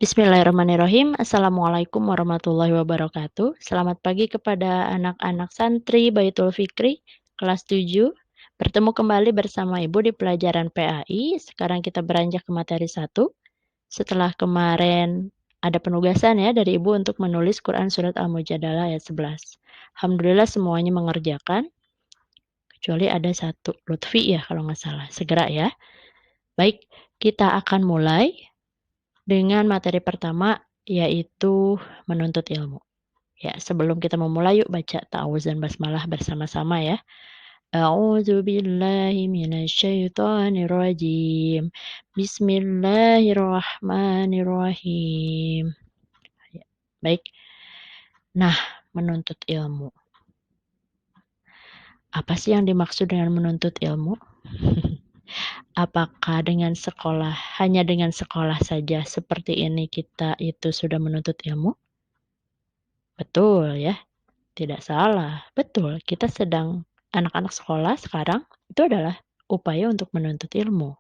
Bismillahirrahmanirrahim. Assalamualaikum warahmatullahi wabarakatuh. Selamat pagi kepada anak-anak santri Baitul Fikri kelas 7. Bertemu kembali bersama Ibu di pelajaran PAI. Sekarang kita beranjak ke materi 1. Setelah kemarin ada penugasan ya dari Ibu untuk menulis Quran surat Al-Mujadalah ayat 11. Alhamdulillah semuanya mengerjakan. Kecuali ada satu, Lutfi ya kalau nggak salah. Segera ya. Baik, kita akan mulai dengan materi pertama, yaitu menuntut ilmu. Ya, sebelum kita memulai yuk baca ta'awuz dan basmalah bersama-sama ya. A'udzu billahi minasyaitonir rajim. Bismillahirrahmanirrahim. Ya, baik. Nah, menuntut ilmu. Apa sih yang dimaksud dengan menuntut ilmu? Apakah hanya dengan sekolah saja seperti ini kita itu sudah menuntut ilmu? Betul ya. Tidak salah, betul. Kita sedang anak-anak sekolah sekarang itu adalah upaya untuk menuntut ilmu.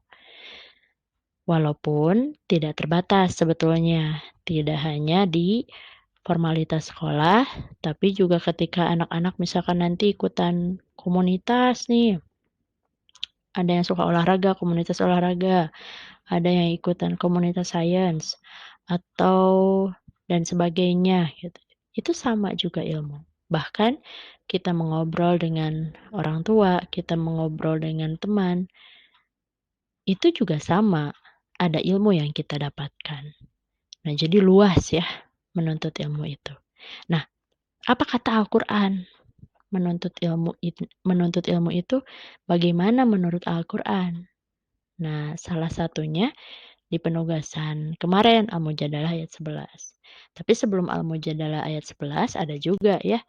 Walaupun tidak terbatas sebetulnya, tidak hanya di formalitas sekolah, tapi juga ketika anak-anak misalkan nanti ikutan komunitas nih, ada yang suka olahraga, komunitas olahraga, ada yang ikutan komunitas sains, atau dan sebagainya gitu. Itu sama juga ilmu. Bahkan kita mengobrol dengan orang tua, kita mengobrol dengan teman, itu juga sama, ada ilmu yang kita dapatkan. Nah, jadi luas ya menuntut ilmu itu. Nah, apa kata Al-Qur'an? Menuntut ilmu itu bagaimana menurut Al-Qur'an? Nah, salah satunya di penugasan kemarin Al-Mujadalah ayat 11. Tapi sebelum Al-Mujadalah ayat 11 ada juga ya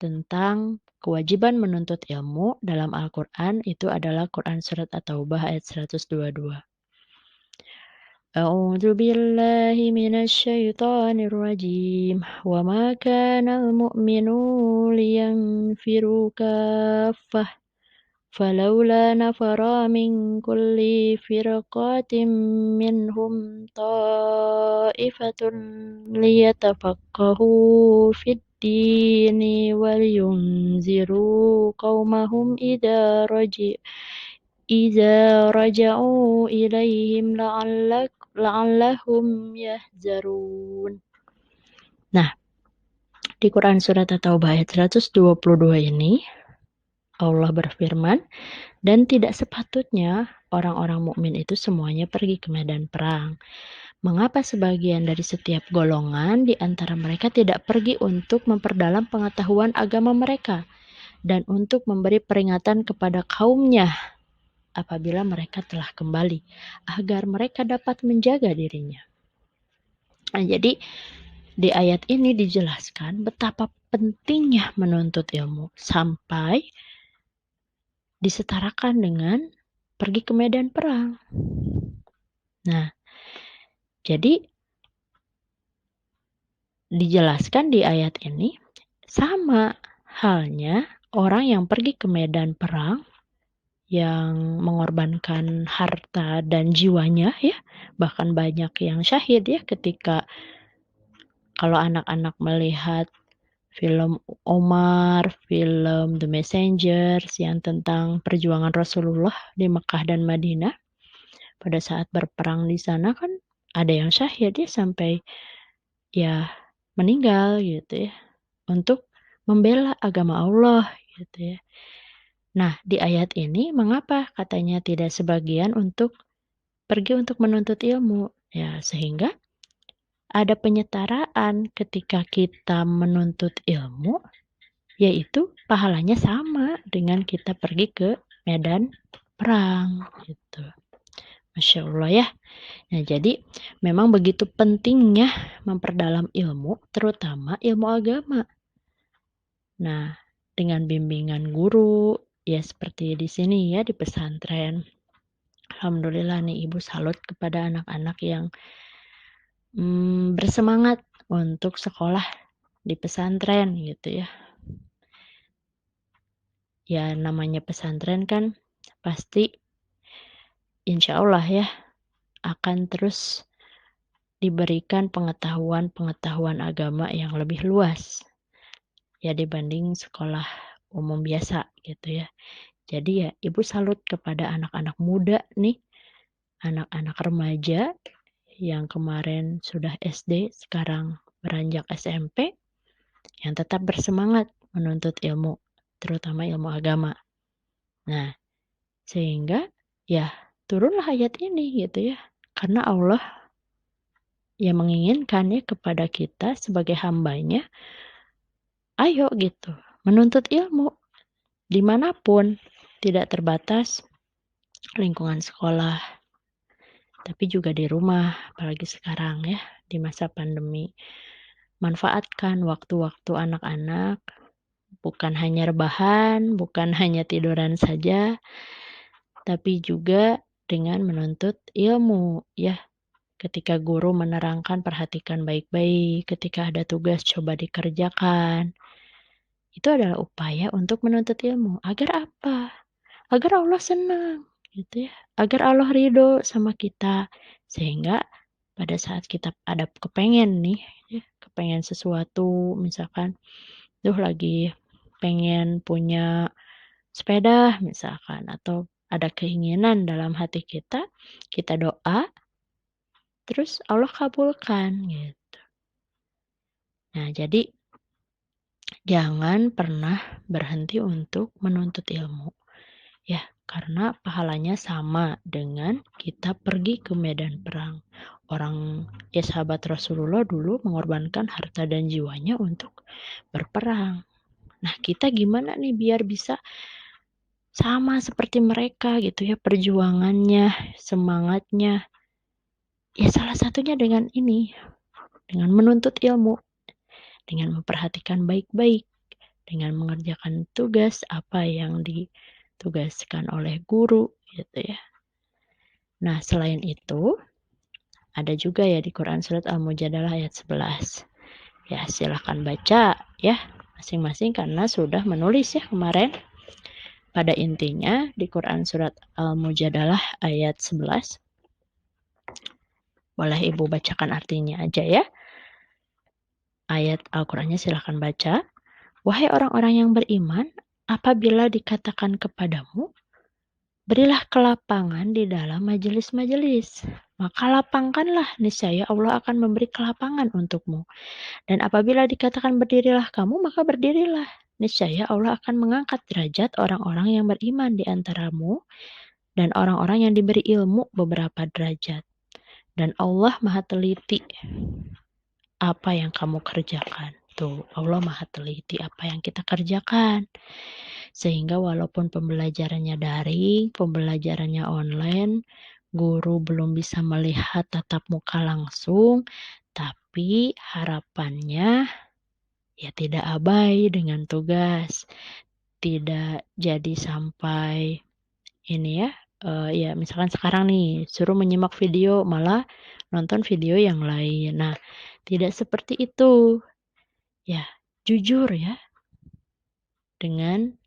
tentang kewajiban menuntut ilmu dalam Al-Qur'an itu adalah Quran surat At-Taubah ayat 122. A'udzu billahi minasyaitonir rajim. Wa ma kana al-mu'minuna liyanfiru kaffah. فلولا نفر من كل فرقة منهم طائفة ليتفقهوا في الدين ولينذروا قومهم إذا رجعوا إليهم لعلهم يحذرون. Nah, di Quran Surat At-Taubah ayat 122 ini, Allah berfirman, dan tidak sepatutnya orang-orang mukmin itu semuanya pergi ke medan perang. Mengapa sebagian dari setiap golongan di antara mereka tidak pergi untuk memperdalam pengetahuan agama mereka dan untuk memberi peringatan kepada kaumnya apabila mereka telah kembali, agar mereka dapat menjaga dirinya. Nah, jadi di ayat ini dijelaskan betapa pentingnya menuntut ilmu sampai disetarakan dengan pergi ke medan perang. Nah, jadi dijelaskan di ayat ini sama halnya orang yang pergi ke medan perang yang mengorbankan harta dan jiwanya ya, bahkan banyak yang syahid ya ketika kalau anak-anak melihat film Omar, film The Messengers yang tentang perjuangan Rasulullah di Mekah dan Madinah. Pada saat berperang di sana kan ada yang syahid ya sampai ya meninggal gitu ya untuk membela agama Allah gitu ya. Nah, di ayat ini mengapa katanya tidak sebagian untuk pergi untuk menuntut ilmu? Ya, sehingga ada penyetaraan ketika kita menuntut ilmu, yaitu pahalanya sama dengan kita pergi ke medan perang gitu. Masya Allah ya. Nah, jadi memang begitu pentingnya memperdalam ilmu, terutama ilmu agama. Nah, dengan bimbingan guru, ya seperti di sini ya di pesantren. Alhamdulillah nih Ibu salut kepada anak-anak yang bersemangat untuk sekolah di pesantren gitu ya. Ya namanya pesantren kan pasti insya Allah ya akan terus diberikan pengetahuan-pengetahuan agama yang lebih luas, ya dibanding sekolah umum biasa gitu ya. Jadi ya ibu salut kepada anak-anak muda nih, anak-anak remaja yang kemarin sudah SD, sekarang beranjak SMP, yang tetap bersemangat menuntut ilmu, terutama ilmu agama. Nah, sehingga ya turunlah ayat ini gitu ya. Karena Allah yang menginginkan ya kepada kita sebagai hambanya, ayo gitu, menuntut ilmu dimanapun, tidak terbatas lingkungan sekolah, tapi juga di rumah, apalagi sekarang ya, di masa pandemi. Manfaatkan waktu-waktu anak-anak, bukan hanya rebahan, bukan hanya tiduran saja, tapi juga dengan menuntut ilmu ya. Ketika guru menerangkan, perhatikan baik-baik, ketika ada tugas coba dikerjakan. Itu adalah upaya untuk menuntut ilmu. Agar apa? Agar Allah senang, gitu ya. Agar Allah ridho sama kita. Sehingga pada saat kita ada kepengen nih, ya, kepengen sesuatu, misalkan, tuh lagi pengen punya sepeda misalkan, atau ada keinginan dalam hati kita doa, terus Allah kabulkan gitu. Nah, jadi jangan pernah berhenti untuk menuntut ilmu. Ya, karena pahalanya sama dengan kita pergi ke medan perang. Orang ya sahabat Rasulullah dulu mengorbankan harta dan jiwanya untuk berperang. Nah, kita gimana nih biar bisa sama seperti mereka gitu ya perjuangannya, semangatnya. Ya salah satunya dengan ini, dengan menuntut ilmu, dengan memperhatikan baik-baik, dengan mengerjakan tugas apa yang ditugaskan oleh guru gitu ya. Nah, selain itu ada juga ya di Quran surat Al-Mujadalah ayat 11. Ya, silahkan baca ya masing-masing karena sudah menulis ya kemarin. Pada intinya di Quran surat Al-Mujadalah ayat 11. Boleh Ibu bacakan artinya aja ya. Ayat Al-Qur'annya silahkan baca. Wahai orang-orang yang beriman, apabila dikatakan kepadamu, berilah kelapangan di dalam majelis-majelis. Maka lapangkanlah, niscaya Allah akan memberi kelapangan untukmu. Dan apabila dikatakan berdirilah kamu, maka berdirilah. Niscaya Allah akan mengangkat derajat orang-orang yang beriman di antaramu dan orang-orang yang diberi ilmu beberapa derajat. Dan Allah maha teliti apa yang kamu kerjakan. Tuh, Allah maha teliti apa yang kita kerjakan. Sehingga walaupun pembelajarannya daring, pembelajarannya online, guru belum bisa melihat tatap muka langsung, tapi harapannya ya tidak abai dengan tugas, tidak jadi sampai ini ya, ya misalkan sekarang nih suruh menyimak video malah nonton video yang lain. Nah, tidak seperti itu. Ya, jujur ya dengan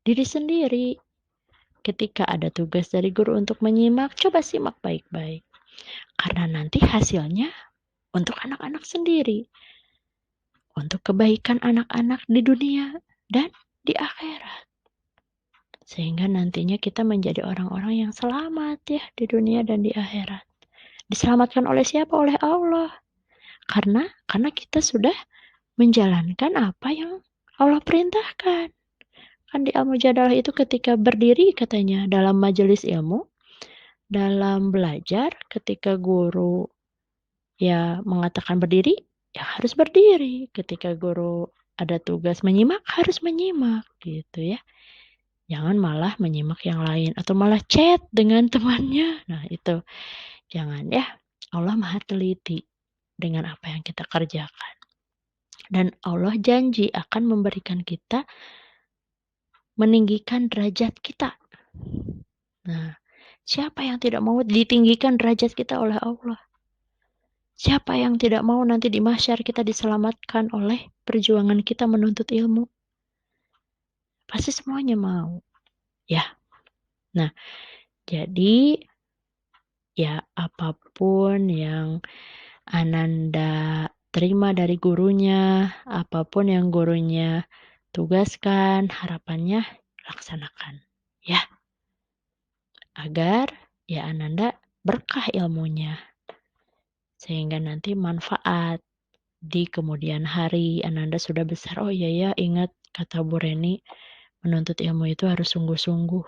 diri sendiri. Ketika ada tugas dari guru untuk menyimak, coba simak baik-baik. Karena nanti hasilnya untuk anak-anak sendiri. Untuk kebaikan anak-anak di dunia dan di akhirat. Sehingga nantinya kita menjadi orang-orang yang selamat ya di dunia dan di akhirat. Diselamatkan oleh siapa? Oleh Allah. Karena kita sudah menjalankan apa yang Allah perintahkan. Kan di Al-Mujadalah itu ketika berdiri katanya dalam majelis ilmu, dalam belajar, ketika guru ya mengatakan berdiri, ya harus berdiri. Ketika guru ada tugas menyimak, harus menyimak gitu ya. Jangan malah menyimak yang lain atau malah chat dengan temannya. Nah, itu jangan ya. Allah Maha teliti dengan apa yang kita kerjakan. Dan Allah janji akan memberikan kita meninggikan derajat kita. Nah, siapa yang tidak mau ditinggikan derajat kita oleh Allah? Siapa yang tidak mau nanti di mahsyar kita diselamatkan oleh perjuangan kita menuntut ilmu? Pasti semuanya mau. Ya. Nah, jadi ya apapun yang Ananda terima dari gurunya, apapun yang gurunya tugaskan, harapannya laksanakan. Ya, agar ya Ananda berkah ilmunya. Sehingga nanti manfaat di kemudian hari. Ananda sudah besar, oh iya ya, ingat kata Bu Reni, menuntut ilmu itu harus sungguh-sungguh.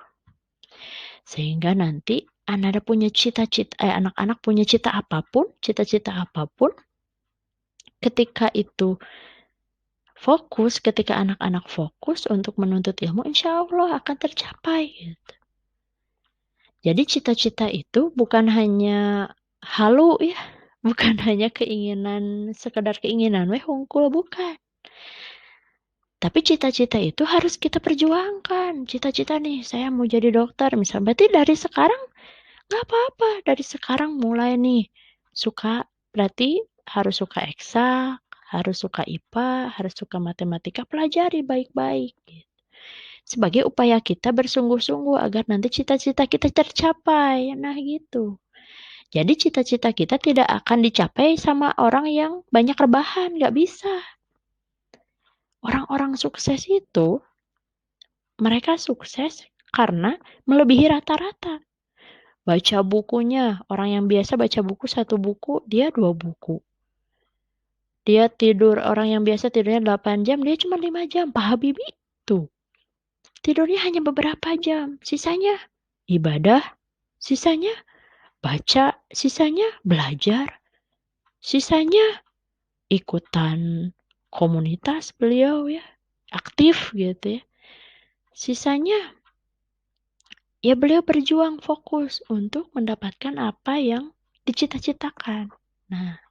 Sehingga nanti Ananda punya cita-cita, anak-anak punya cita-cita apapun, ketika itu fokus, ketika anak-anak fokus untuk menuntut ilmu, insya Allah akan tercapai. Gitu. Jadi cita-cita itu bukan hanya halu ya, bukan hanya keinginan, sekedar keinginan, hungkul, bukan. Tapi cita-cita itu harus kita perjuangkan. Cita-cita nih, saya mau jadi dokter, misalnya. Berarti dari sekarang, nggak apa-apa. Dari sekarang mulai nih, berarti harus suka eksak, harus suka IPA, harus suka matematika, pelajari baik-baik. Sebagai upaya kita bersungguh-sungguh agar nanti cita-cita kita tercapai. Nah gitu. Jadi cita-cita kita tidak akan dicapai sama orang yang banyak rebahan, nggak bisa. Orang-orang sukses itu, mereka sukses karena melebihi rata-rata. Baca bukunya, orang yang biasa baca buku 1 buku, dia 2 buku. Dia tidur, orang yang biasa tidurnya 8 jam, dia cuma 5 jam. Pak Habibie tuh, tidurnya hanya beberapa jam. Sisanya ibadah, sisanya baca, sisanya belajar, sisanya ikutan komunitas beliau ya, aktif gitu ya. Sisanya ya beliau berjuang fokus untuk mendapatkan apa yang dicita-citakan. Nah,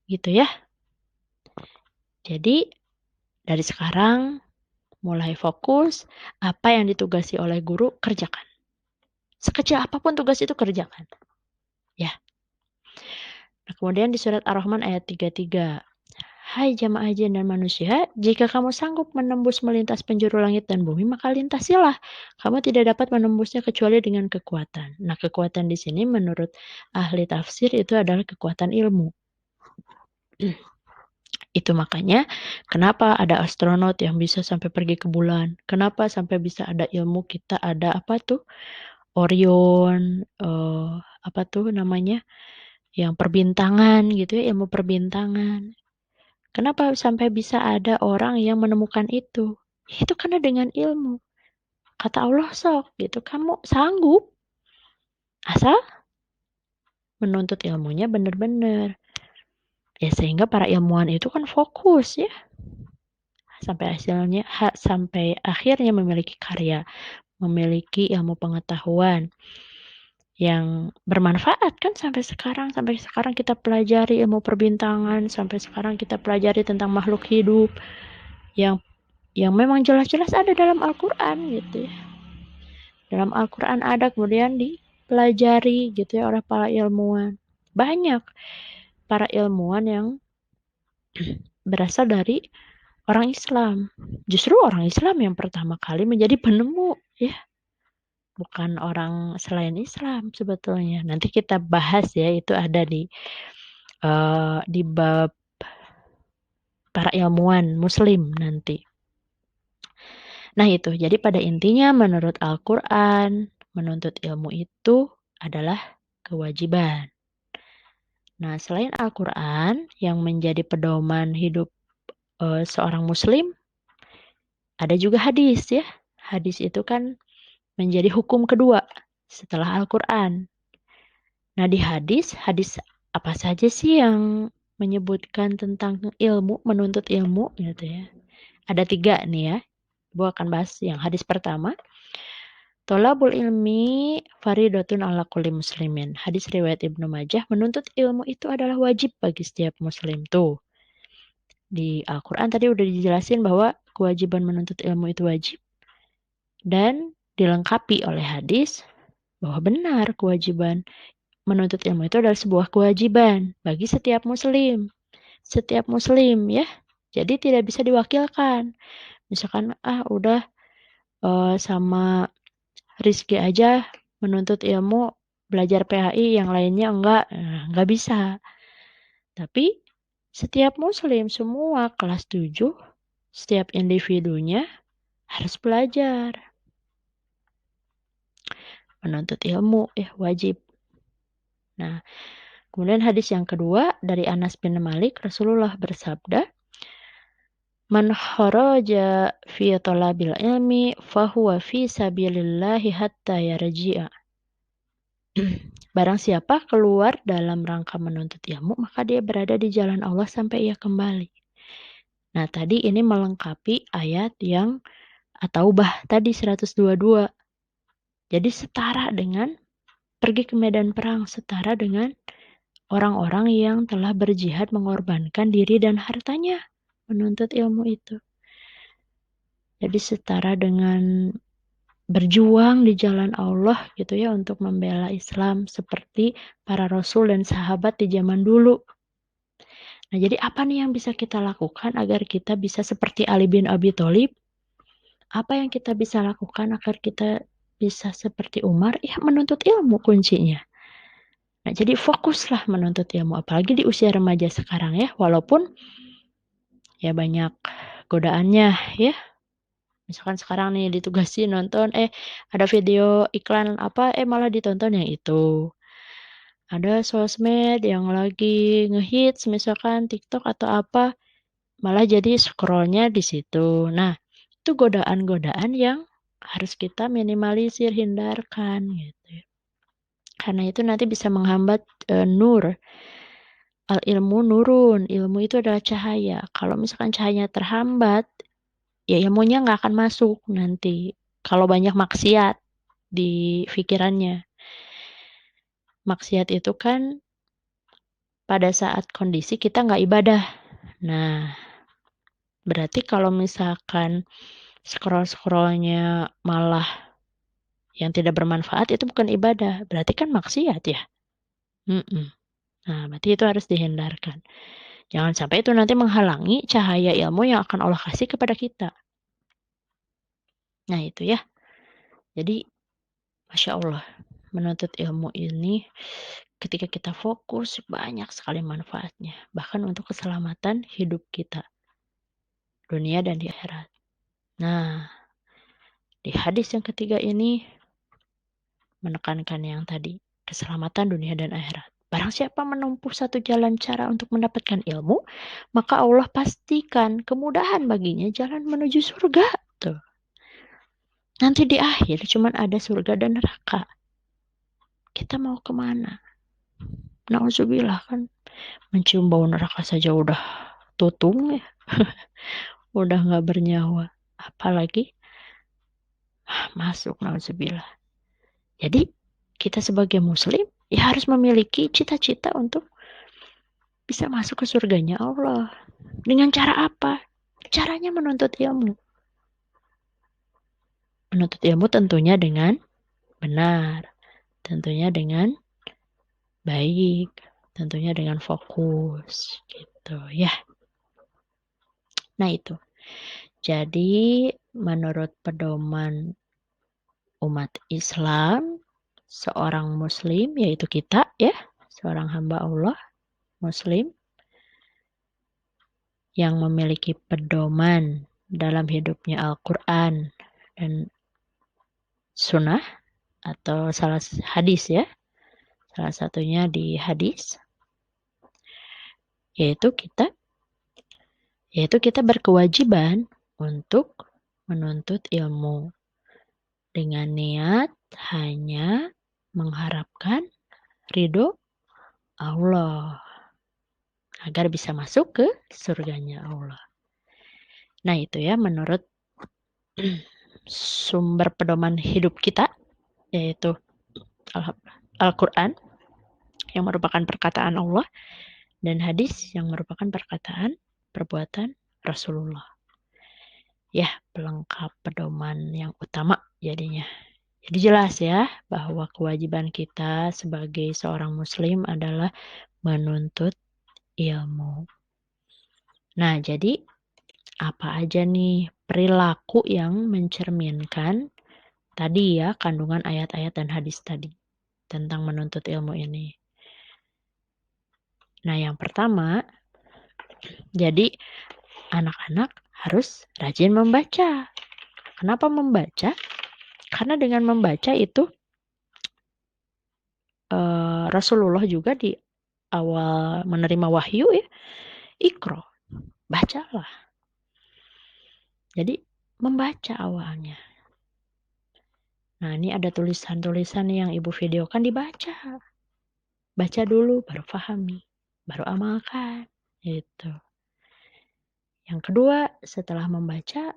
gitu ya. Jadi dari sekarang mulai fokus, apa yang ditugasi oleh guru kerjakan. Sekecil apapun tugas itu kerjakan. Ya. Nah, kemudian di surat Ar-Rahman ayat 33. Hai jamaah jin dan manusia, jika kamu sanggup menembus melintas penjuru langit dan bumi, maka lintasilah. Kamu tidak dapat menembusnya kecuali dengan kekuatan. Nah, kekuatan di sini menurut ahli tafsir itu adalah kekuatan ilmu. Itu makanya kenapa ada astronot yang bisa sampai pergi ke bulan. Kenapa sampai bisa ada ilmu kita ada apa tuh? Orion, apa tuh namanya? Yang perbintangan gitu ya, ilmu perbintangan. Kenapa sampai bisa ada orang yang menemukan itu? Itu karena dengan ilmu. Kata Allah sok gitu, kamu sanggup. Asal menuntut ilmunya benar-benar. Ya sehingga para ilmuwan itu kan fokus ya. Sampai akhirnya memiliki karya, memiliki ilmu pengetahuan yang bermanfaat kan sampai sekarang kita pelajari ilmu perbintangan, sampai sekarang kita pelajari tentang makhluk hidup yang memang jelas-jelas ada dalam Al-Qur'an gitu ya. Dalam Al-Qur'an ada, kemudian dipelajari gitu ya oleh para ilmuwan. Banyak para ilmuwan yang berasal dari orang Islam. Justru orang Islam yang pertama kali menjadi penemu ya. Bukan orang selain Islam sebetulnya. Nanti kita bahas ya, itu ada di bab para ilmuwan muslim nanti. Nah itu, jadi pada intinya menurut Al-Quran, menuntut ilmu itu adalah kewajiban. Nah selain Al-Quran yang menjadi pedoman hidup seorang muslim, ada juga hadis ya. Hadis itu kan menjadi hukum kedua setelah Al-Quran. Nah di hadis apa saja sih yang menyebutkan tentang ilmu, menuntut ilmu gitu ya. Ada 3 nih ya. Ibu akan bahas yang hadis pertama. Tolabul ilmi faridatun ala kulli muslimin. Hadis riwayat Ibnu Majah, menuntut ilmu itu adalah wajib bagi setiap muslim. Tuh. Di Al-Quran tadi udah dijelasin bahwa kewajiban menuntut ilmu itu wajib. Dan dilengkapi oleh hadis bahwa benar kewajiban menuntut ilmu itu adalah sebuah kewajiban bagi setiap muslim. Setiap muslim ya. Jadi tidak bisa diwakilkan. Misalkan udah sama Rizky aja menuntut ilmu belajar PHI, yang lainnya enggak bisa. Tapi setiap muslim, semua kelas 7, setiap individunya harus belajar. Menuntut ilmu wajib. Nah, kemudian hadis yang kedua dari Anas bin Malik, Rasulullah bersabda, "Man kharaja fi talabil ilmi fahuwa fi sabilillahi hatta yarji'a." Barang siapa keluar dalam rangka menuntut ilmu, maka dia berada di jalan Allah sampai ia kembali. Nah, tadi ini melengkapi ayat yang At-Taubah tadi 122. Jadi setara dengan pergi ke medan perang, setara dengan orang-orang yang telah berjihad mengorbankan diri dan hartanya menuntut ilmu itu. Jadi setara dengan berjuang di jalan Allah gitu ya untuk membela Islam seperti para rasul dan sahabat di zaman dulu. Nah, jadi apa nih yang bisa kita lakukan agar kita bisa seperti Ali bin Abi Thalib? Apa yang kita bisa lakukan agar kita bisa seperti Umar? Ya, menuntut ilmu kuncinya. Nah, jadi fokuslah menuntut ilmu, apalagi di usia remaja sekarang ya, walaupun ya banyak godaannya ya. Misalkan sekarang nih ditugasin nonton, ada video iklan apa, malah ditonton yang itu. Ada sosmed yang lagi ngehits, misalkan TikTok atau apa, malah jadi scrollnya di situ. Nah, itu godaan-godaan yang harus kita minimalisir, hindarkan gitu. Karena itu nanti bisa menghambat nur. Al-ilmu nurun, ilmu itu adalah cahaya. Kalau misalkan cahayanya terhambat, ya ilmunya nggak akan masuk nanti. Kalau banyak maksiat di pikirannya. Maksiat itu kan pada saat kondisi kita nggak ibadah. Nah, berarti kalau misalkan scroll-scrollnya malah yang tidak bermanfaat, itu bukan ibadah. Berarti kan maksiat ya. Nah, berarti itu harus dihindarkan. Jangan sampai itu nanti menghalangi cahaya ilmu yang akan Allah kasih kepada kita. Nah, itu ya. Jadi, Masya Allah, menuntut ilmu ini ketika kita fokus banyak sekali manfaatnya. Bahkan untuk keselamatan hidup kita. Dunia dan di akhirat. Nah, di hadis yang ketiga ini menekankan yang tadi. Keselamatan dunia dan akhirat. Barang siapa menempuh satu jalan cara untuk mendapatkan ilmu, maka Allah pastikan kemudahan baginya jalan menuju surga. Tuh. Nanti di akhir cuma ada surga dan neraka. Kita mau kemana? Nauzubillah kan. Mencium bau neraka saja udah tutung ya. Udah gak bernyawa. Apalagi masuk, nauzubillah. Jadi kita sebagai muslim ya harus memiliki cita-cita untuk bisa masuk ke surganya Allah. Dengan cara apa? Caranya menuntut ilmu. Menuntut ilmu tentunya dengan benar. Tentunya dengan baik. Tentunya dengan fokus. Gitu ya. Nah itu. Jadi menurut pedoman umat Islam, seorang muslim yaitu kita ya. Seorang hamba Allah muslim yang memiliki pedoman dalam hidupnya Al-Quran dan Sunnah atau salah hadis ya, salah satunya di hadis, yaitu kita berkewajiban untuk menuntut ilmu dengan niat hanya mengharapkan ridho Allah agar bisa masuk ke surganya Allah. Nah itu ya menurut sumber pedoman hidup kita, yaitu Al-Quran yang merupakan perkataan Allah dan hadis yang merupakan perbuatan Rasulullah. Ya, pelengkap pedoman yang utama jadinya. Jadi jelas ya bahwa kewajiban kita sebagai seorang muslim adalah menuntut ilmu. Nah, jadi apa aja nih perilaku yang mencerminkan tadi ya kandungan ayat-ayat dan hadis tadi tentang menuntut ilmu ini. Nah, yang pertama, jadi anak-anak harus rajin membaca. Kenapa membaca? Karena dengan membaca itu Rasulullah juga di awal menerima wahyu ya, Iqra, bacalah. Jadi membaca awalnya. Nah, ini ada tulisan-tulisan yang Ibu videokan dibaca. Baca dulu, baru pahami, baru amalkan. Gitu. Yang kedua, setelah membaca,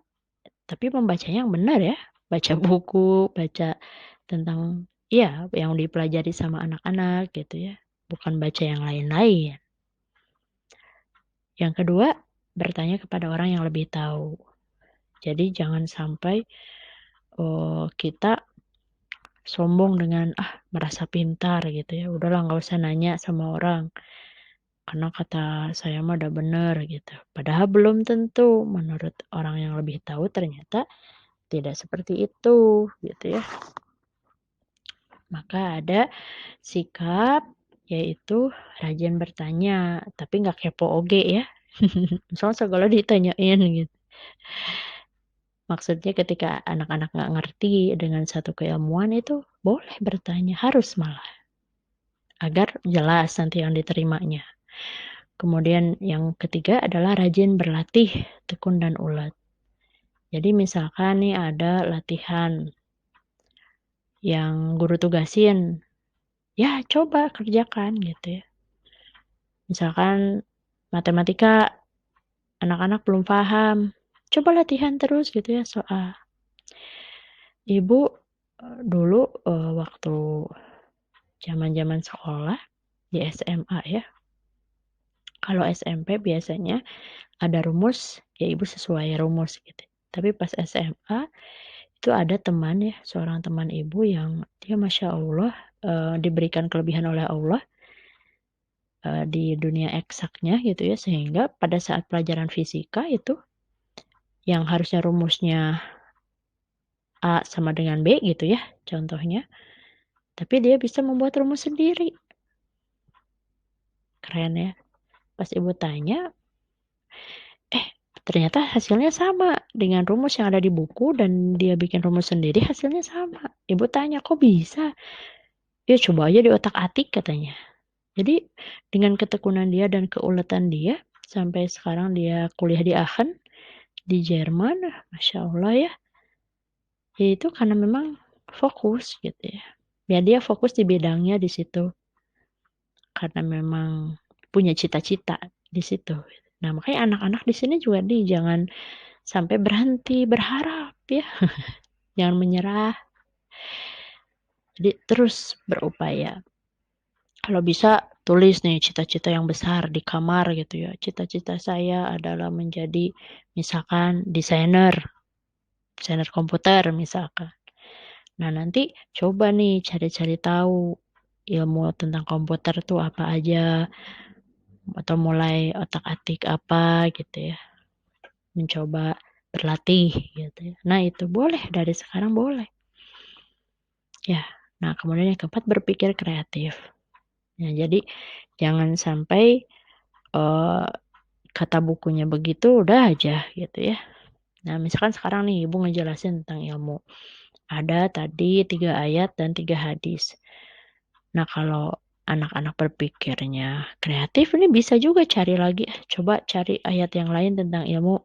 tapi membacanya yang benar ya. Baca buku, baca tentang ya yang dipelajari sama anak-anak gitu ya. Bukan baca yang lain-lain. Yang kedua, bertanya kepada orang yang lebih tahu. Jadi jangan sampai kita sombong dengan merasa pintar gitu ya. Udahlah nggak usah nanya sama orang. Karena kata saya mah udah bener gitu. Padahal belum tentu menurut orang yang lebih tahu ternyata tidak seperti itu gitu ya. Maka ada sikap yaitu rajin bertanya, tapi nggak kepo oge ya. Soalnya segala ditanyain gitu. Maksudnya ketika anak-anak nggak ngerti dengan satu keilmuan itu boleh bertanya, harus malah. Agar jelas nanti yang diterimanya. Kemudian yang ketiga adalah rajin berlatih, tekun dan ulet. Jadi misalkan nih ada latihan yang guru tugasin, ya coba kerjakan gitu ya. Misalkan matematika anak-anak belum paham, coba latihan terus gitu ya soal. Ibu dulu waktu zaman-zaman sekolah di SMA ya. Kalau SMP biasanya ada rumus, ya ibu sesuai rumus gitu. Tapi pas SMA itu ada teman ya, seorang teman ibu yang dia Masya Allah diberikan kelebihan oleh Allah di dunia eksaknya gitu ya, sehingga pada saat pelajaran fisika itu yang harusnya rumusnya A sama dengan B gitu ya contohnya, tapi dia bisa membuat rumus sendiri. Keren ya. Pas ibu tanya, ternyata hasilnya sama dengan rumus yang ada di buku dan dia bikin rumus sendiri hasilnya sama. Ibu tanya, kok bisa? Ya coba aja di otak-atik katanya. Jadi dengan ketekunan dia dan keuletan dia, sampai sekarang dia kuliah di Aachen, di Jerman, Masya Allah ya. Ya itu karena memang fokus gitu ya. Ya dia fokus di bidangnya di situ. Karena memang punya cita-cita di situ. Nah makanya anak-anak di sini juga jangan sampai berhenti berharap ya. Jangan menyerah. Jadi terus berupaya. Kalau bisa tulis nih cita-cita yang besar di kamar gitu ya. Cita-cita saya adalah menjadi misalkan desainer komputer misalkan. Nah nanti coba nih cari-cari tahu ilmu tentang komputer tuh apa aja. Atau mulai otak-atik apa gitu ya. Mencoba berlatih gitu ya. Nah itu boleh, dari sekarang boleh. Ya, nah kemudian yang keempat berpikir kreatif. Ya, jadi jangan sampai kata bukunya begitu udah aja gitu ya. Nah misalkan sekarang nih ibu ngejelasin tentang ilmu. Ada tadi 3 ayat dan 3 hadis. Nah kalau anak-anak berpikirnya kreatif ini bisa juga cari lagi, coba cari ayat yang lain tentang ilmu.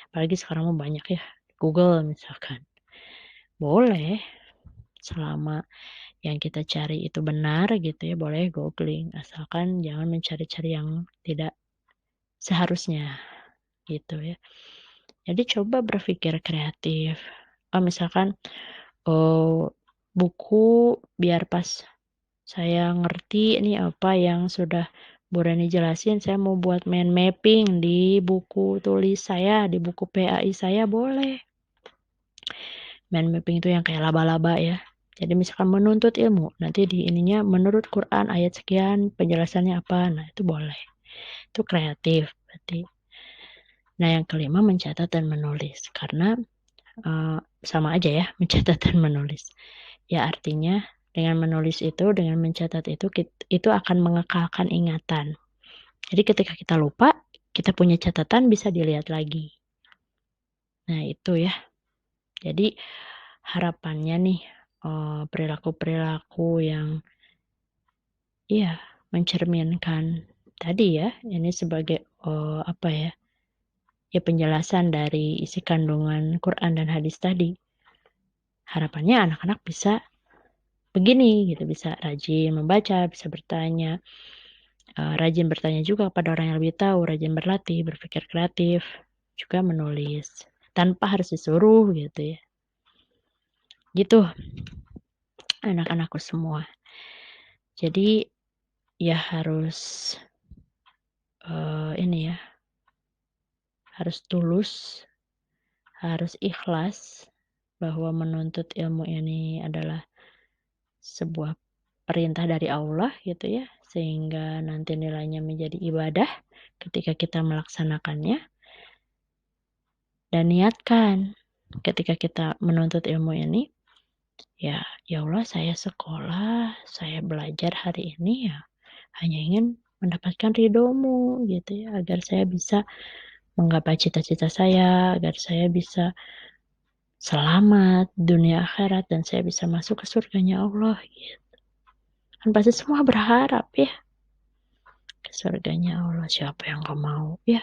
Apalagi sekarang mau banyak ya, Google misalkan. Boleh, selama yang kita cari itu benar gitu ya, boleh googling. Asalkan jangan mencari-cari yang tidak seharusnya gitu ya. Jadi coba berpikir kreatif. Misalkan buku biar pas saya ngerti ini apa yang sudah Bu Reni jelasin, saya mau buat mind mapping di buku tulis saya, di buku PAI saya boleh. Mind mapping itu yang kayak laba-laba ya. Jadi misalkan menuntut ilmu, nanti di ininya menurut Quran ayat sekian penjelasannya apa, nah itu boleh. Itu kreatif berarti. Nah yang kelima mencatat dan menulis, karena sama aja ya mencatat dan menulis. Ya artinya Dengan menulis itu, dengan mencatat itu akan mengekalkan ingatan. Jadi ketika kita lupa, kita punya catatan bisa dilihat lagi. Nah itu ya. Jadi harapannya nih, perilaku-perilaku yang iya, mencerminkan tadi ya, ini sebagai, penjelasan dari isi kandungan Quran dan hadis tadi. Harapannya anak-anak bisa begini gitu, bisa rajin membaca, bisa bertanya, rajin bertanya juga kepada orang yang lebih tahu, rajin berlatih, berpikir kreatif, juga menulis, tanpa harus disuruh gitu ya. Gitu anak-anakku semua. Jadi ya harus, harus tulus, harus ikhlas bahwa menuntut ilmu ini adalah sebuah perintah dari Allah gitu ya, sehingga nanti nilainya menjadi ibadah ketika kita melaksanakannya. Dan niatkan ketika kita menuntut ilmu ini, ya Allah saya sekolah, saya belajar hari ini ya hanya ingin mendapatkan ridho-Mu gitu ya, agar saya bisa menggapai cita-cita saya, agar saya bisa selamat dunia akhirat dan saya bisa masuk ke surganya Allah gitu. Kan pasti semua berharap ya ke surganya Allah, siapa yang gak mau ya.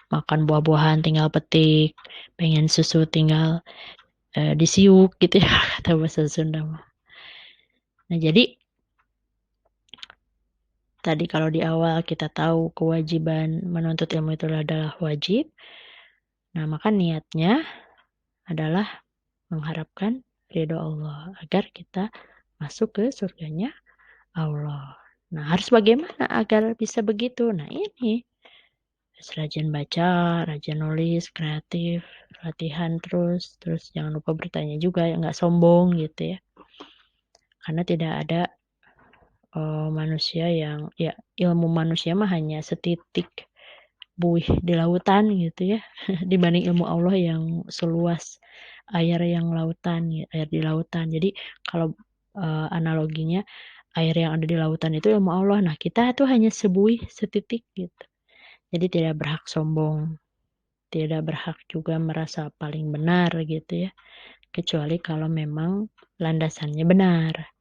Makan buah-buahan tinggal petik, pengen susu tinggal disiuk gitu ya kata bahasa Sunda mah. Nah jadi tadi kalau di awal kita tahu kewajiban menuntut ilmu itu adalah wajib. Nah maka niatnya adalah mengharapkan ridho Allah agar kita masuk ke surganya Allah. Nah harus bagaimana agar bisa begitu? Nah ini harus rajin baca, rajin nulis, kreatif, latihan terus jangan lupa bertanya juga, ya nggak sombong gitu ya. Karena tidak ada manusia yang ya ilmu manusia mah hanya setitik buih di lautan gitu ya dibanding ilmu Allah yang seluas air yang lautan, air di lautan. Jadi kalau analoginya air yang ada di lautan itu ilmu Allah. Nah, kita tuh hanya sebuih setitik gitu. Jadi tidak berhak sombong, tidak berhak juga merasa paling benar gitu ya. Kecuali kalau memang landasannya benar.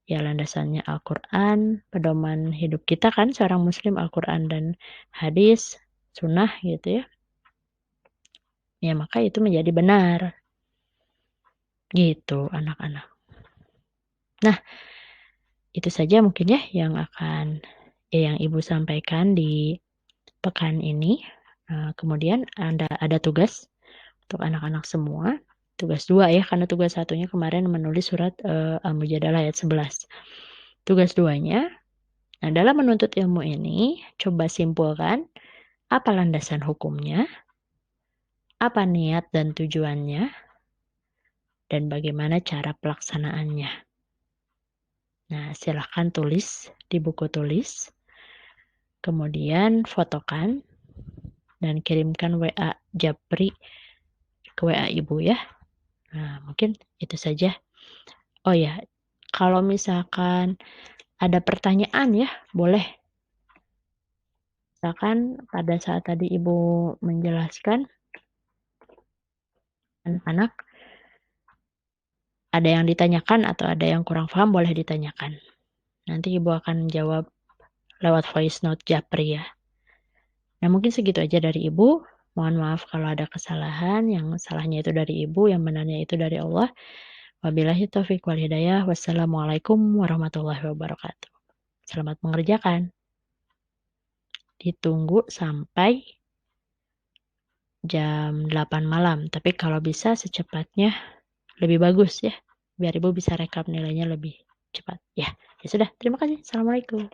Ya landasannya Al-Quran, pedoman hidup kita kan seorang muslim Al-Quran dan hadis, sunnah gitu ya. Ya maka itu menjadi benar. Gitu anak-anak. Nah, itu saja mungkin ya yang yang Ibu sampaikan di pekan ini. Kemudian ada tugas untuk anak-anak semua. Tugas 2 ya, karena tugas 1-nya kemarin menulis surat Al-Mujadalah ayat 11. Tugas 2-nya, nah dalam menuntut ilmu ini, coba simpulkan apa landasan hukumnya, apa niat dan tujuannya, dan bagaimana cara pelaksanaannya. Nah, silahkan tulis di buku tulis, kemudian fotokan, dan kirimkan WA Japri ke WA Ibu ya. Nah, mungkin itu saja. Oh ya, kalau misalkan ada pertanyaan ya, boleh. Misalkan pada saat tadi Ibu menjelaskan, anak-anak ada yang ditanyakan atau ada yang kurang paham, boleh ditanyakan. Nanti Ibu akan jawab lewat voice note Japri ya. Nah mungkin segitu aja dari Ibu. Mohon maaf kalau ada kesalahan, yang salahnya itu dari Ibu, yang benarnya itu dari Allah. Wabillahi taufiq wal hidayah. Wassalamualaikum warahmatullahi wabarakatuh. Selamat mengerjakan. Ditunggu sampai jam 8 malam. Tapi kalau bisa secepatnya lebih bagus ya. Biar Ibu bisa rekap nilainya lebih cepat. Ya sudah. Terima kasih. Assalamualaikum.